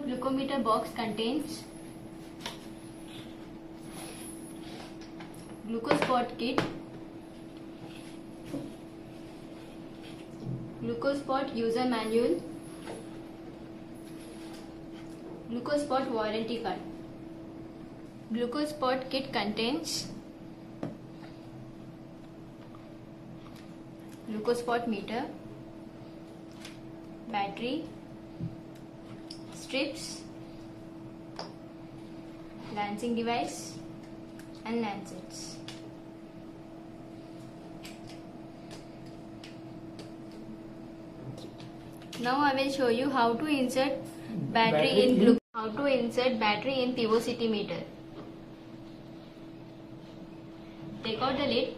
glucometer box contains Glucospot kit, Glucospot user manual, Glucospot warranty card. Glucospot kit contains Glucospot meter, battery, strips, lancing device and lancets. Now I will show you how to insert battery in pivocity meter. Take out the lid.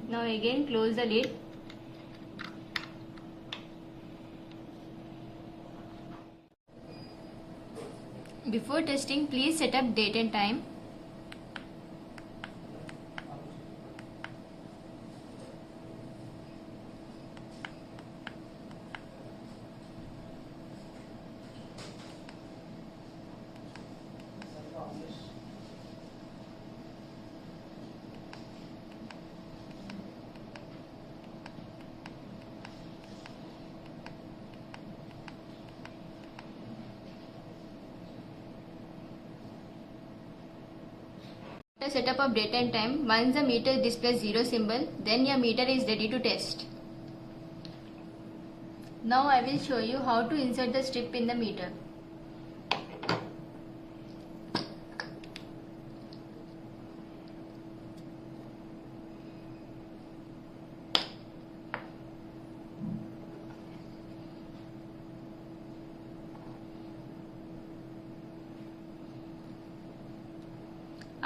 Now again close the lid. Before testing, please set up date and time. After setup of date and time, once the meter displays 0 symbol, then your meter is ready to test. Now I will show you how to insert the strip in the meter.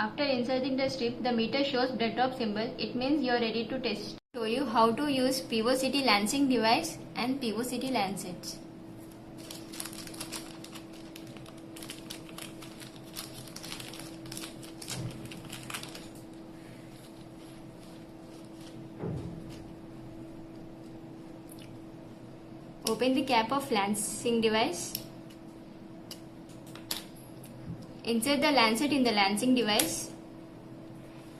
After inserting the strip, the meter shows blood drop symbol. It means you are ready to test. Show you how to use pivocity lancing device and pivocity lancets. Open the cap of lancing device. Insert the lancet in the lancing device.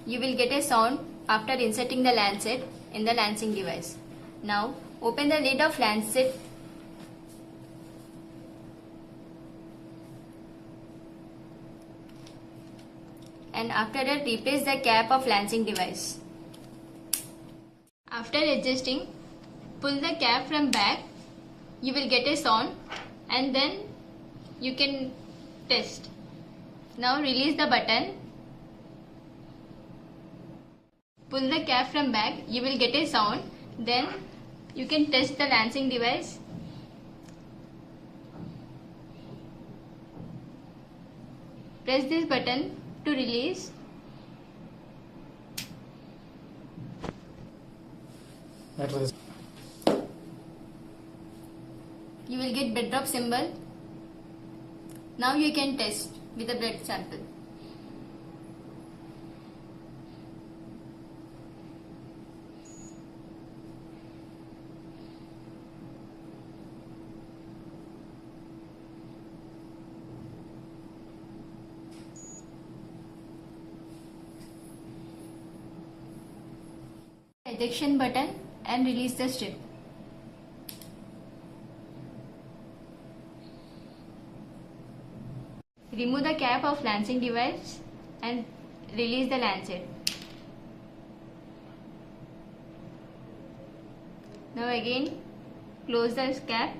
You will get a sound after inserting the lancet in the lancing device. Now open the lid of lancet. And after that, replace the cap of lancing device. After adjusting, pull the cap from back. You will get a sound and then you can test. Now release the button. Pull the cap from back. You will get a sound. Then you can test the lancing device. Press this button to release. You will get blood drop symbol. Now you can test with a blood sample. Ejection button and release the strip. Remove the cap of lancing device and release the lancet. Now again close the cap.